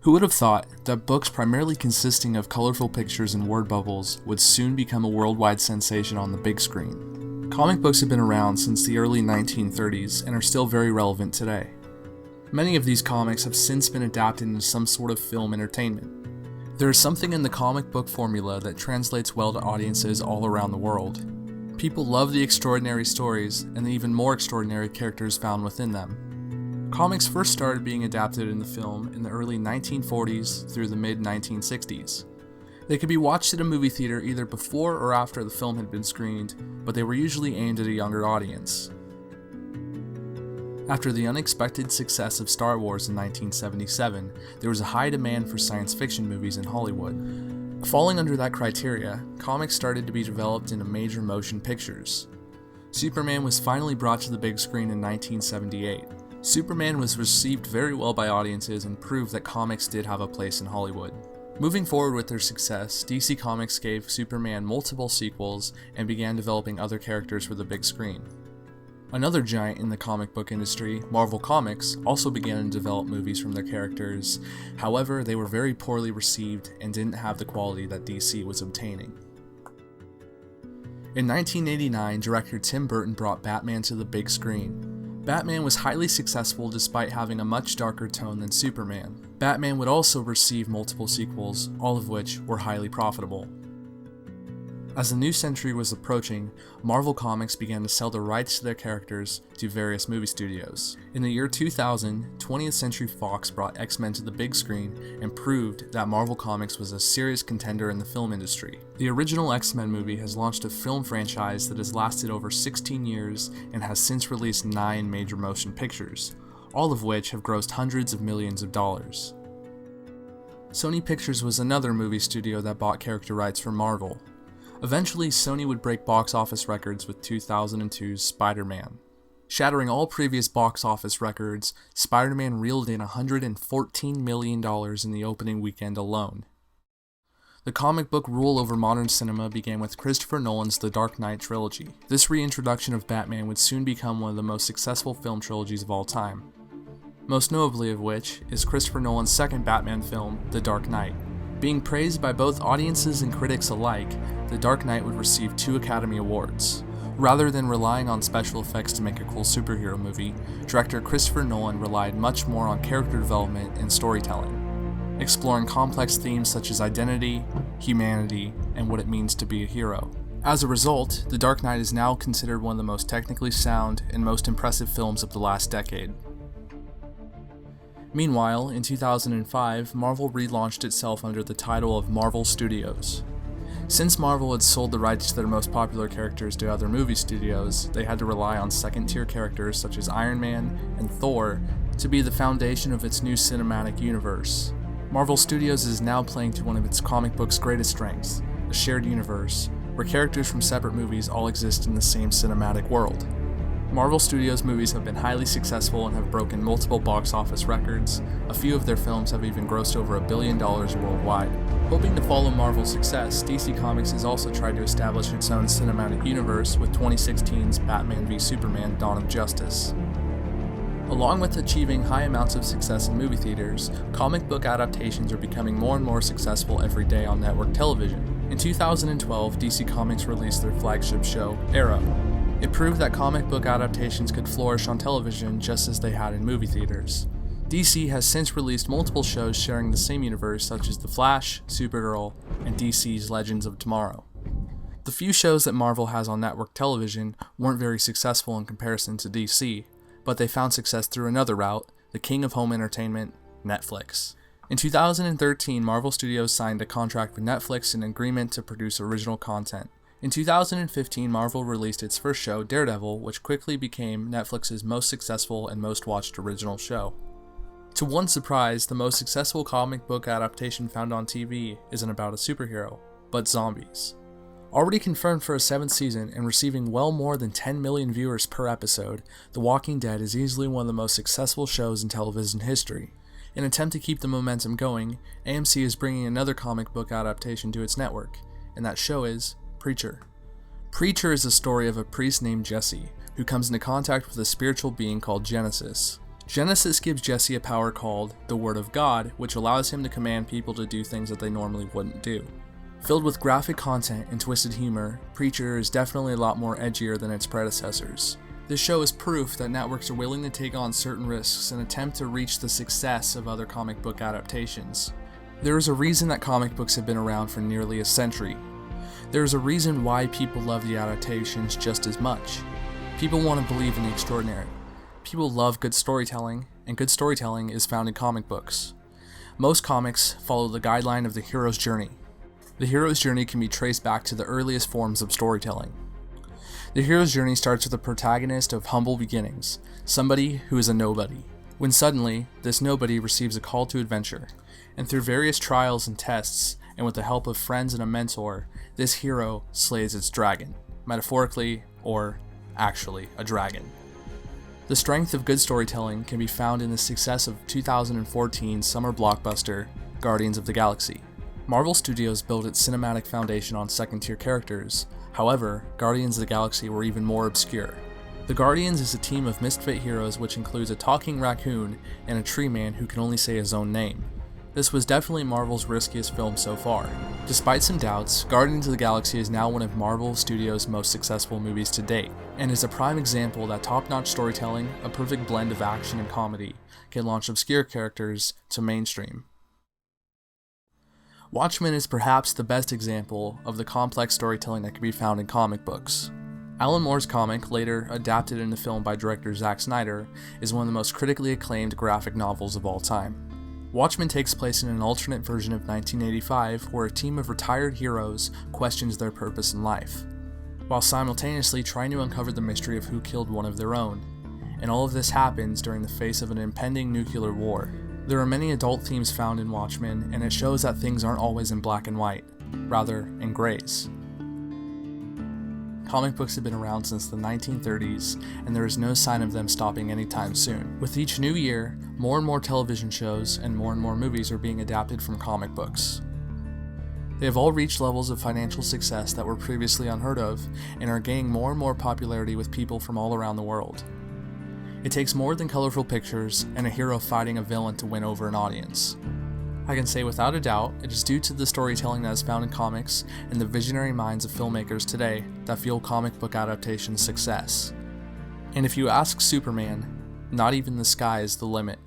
Who would have thought that books primarily consisting of colorful pictures and word bubbles would soon become a worldwide sensation on the big screen? Comic books have been around since the early 1930s and are still very relevant today. Many of these comics have since been adapted into some sort of film entertainment. There is something in the comic book formula that translates well to audiences all around the world. People love the extraordinary stories and the even more extraordinary characters found within them. Comics first started being adapted in the film in the early 1940s through the mid-1960s. They could be watched at a movie theater either before or after the film had been screened, but they were usually aimed at a younger audience. After the unexpected success of Star Wars in 1977, there was a high demand for science fiction movies in Hollywood. Falling under that criteria, comics started to be developed into major motion pictures. Superman was finally brought to the big screen in 1978. Superman was received very well by audiences and proved that comics did have a place in Hollywood. Moving forward with their success, DC Comics gave Superman multiple sequels and began developing other characters for the big screen. Another giant in the comic book industry, Marvel Comics, also began to develop movies from their characters. However, they were very poorly received and didn't have the quality that DC was obtaining. In 1989, director Tim Burton brought Batman to the big screen. Batman was highly successful despite having a much darker tone than Superman. Batman would also receive multiple sequels, all of which were highly profitable. As the new century was approaching, Marvel Comics began to sell the rights to their characters to various movie studios. In the year 2000, 20th Century Fox brought X-Men to the big screen and proved that Marvel Comics was a serious contender in the film industry. The original X-Men movie has launched a film franchise that has lasted over 16 years and has since released 9 major motion pictures, all of which have grossed hundreds of millions of dollars. Sony Pictures was another movie studio that bought character rights from Marvel. Eventually, Sony would break box office records with 2002's Spider-Man. Shattering all previous box office records, Spider-Man reeled in $114 million in the opening weekend alone. The comic book rule over modern cinema began with Christopher Nolan's The Dark Knight trilogy. This reintroduction of Batman would soon become one of the most successful film trilogies of all time. Most notably of which is Christopher Nolan's second Batman film, The Dark Knight. Being praised by both audiences and critics alike, The Dark Knight would receive 2 Academy Awards. Rather than relying on special effects to make a cool superhero movie, director Christopher Nolan relied much more on character development and storytelling, exploring complex themes such as identity, humanity, and what it means to be a hero. As a result, The Dark Knight is now considered one of the most technically sound and most impressive films of the last decade. Meanwhile, in 2005, Marvel relaunched itself under the title of Marvel Studios. Since Marvel had sold the rights to their most popular characters to other movie studios, they had to rely on second-tier characters such as Iron Man and Thor to be the foundation of its new cinematic universe. Marvel Studios is now playing to one of its comic book's greatest strengths, a shared universe, where characters from separate movies all exist in the same cinematic world. Marvel Studios movies have been highly successful and have broken multiple box office records. A few of their films have even grossed over $1 billion worldwide. Hoping to follow Marvel's success, DC Comics has also tried to establish its own cinematic universe with 2016's Batman v Superman: Dawn of Justice. Along with achieving high amounts of success in movie theaters, comic book adaptations are becoming more and more successful every day on network television. In 2012, DC Comics released their flagship show, Arrow. It proved that comic book adaptations could flourish on television just as they had in movie theaters. DC has since released multiple shows sharing the same universe such as The Flash, Supergirl, and DC's Legends of Tomorrow. The few shows that Marvel has on network television weren't very successful in comparison to DC, but they found success through another route, the king of home entertainment, Netflix. In 2013, Marvel Studios signed a contract with Netflix in agreement to produce original content. In 2015, Marvel released its first show, Daredevil, which quickly became Netflix's most successful and most watched original show. To one's surprise, the most successful comic book adaptation found on TV isn't about a superhero, but zombies. Already confirmed for a 7th season and receiving well more than 10 million viewers per episode, The Walking Dead is easily one of the most successful shows in television history. In an attempt to keep the momentum going, AMC is bringing another comic book adaptation to its network, and that show is Preacher. Preacher is the story of a priest named Jesse, who comes into contact with a spiritual being called Genesis. Genesis gives Jesse a power called the Word of God, which allows him to command people to do things that they normally wouldn't do. Filled with graphic content and twisted humor, Preacher is definitely a lot more edgier than its predecessors. This show is proof that networks are willing to take on certain risks and attempt to reach the success of other comic book adaptations. There is a reason that comic books have been around for nearly a century. There is a reason why people love the adaptations just as much. People want to believe in the extraordinary. People love good storytelling, and good storytelling is found in comic books. Most comics follow the guideline of the hero's journey. The hero's journey can be traced back to the earliest forms of storytelling. The hero's journey starts with a protagonist of humble beginnings, somebody who is a nobody, when suddenly, this nobody receives a call to adventure, and through various trials and tests, and with the help of friends and a mentor, this hero slays its dragon, metaphorically, or actually, a dragon. The strength of good storytelling can be found in the success of 2014 summer blockbuster, Guardians of the Galaxy. Marvel Studios built its cinematic foundation on second-tier characters. However, Guardians of the Galaxy were even more obscure. The Guardians is a team of misfit heroes which includes a talking raccoon and a tree man who can only say his own name. This was definitely Marvel's riskiest film so far. Despite some doubts, Guardians of the Galaxy is now one of Marvel Studios' most successful movies to date, and is a prime example that top-notch storytelling, a perfect blend of action and comedy, can launch obscure characters to mainstream. Watchmen is perhaps the best example of the complex storytelling that can be found in comic books. Alan Moore's comic, later adapted into film by director Zack Snyder, is one of the most critically acclaimed graphic novels of all time. Watchmen takes place in an alternate version of 1985 where a team of retired heroes questions their purpose in life, while simultaneously trying to uncover the mystery of who killed one of their own, and all of this happens during the face of an impending nuclear war. There are many adult themes found in Watchmen, and it shows that things aren't always in black and white, rather in grays. Comic books have been around since the 1930s, and there is no sign of them stopping anytime soon. With each new year, more and more television shows and more movies are being adapted from comic books. They have all reached levels of financial success that were previously unheard of, and are gaining more and more popularity with people from all around the world. It takes more than colorful pictures and a hero fighting a villain to win over an audience. I can say without a doubt, it is due to the storytelling that is found in comics and the visionary minds of filmmakers today that fuel comic book adaptation success. And if you ask Superman, not even the sky is the limit.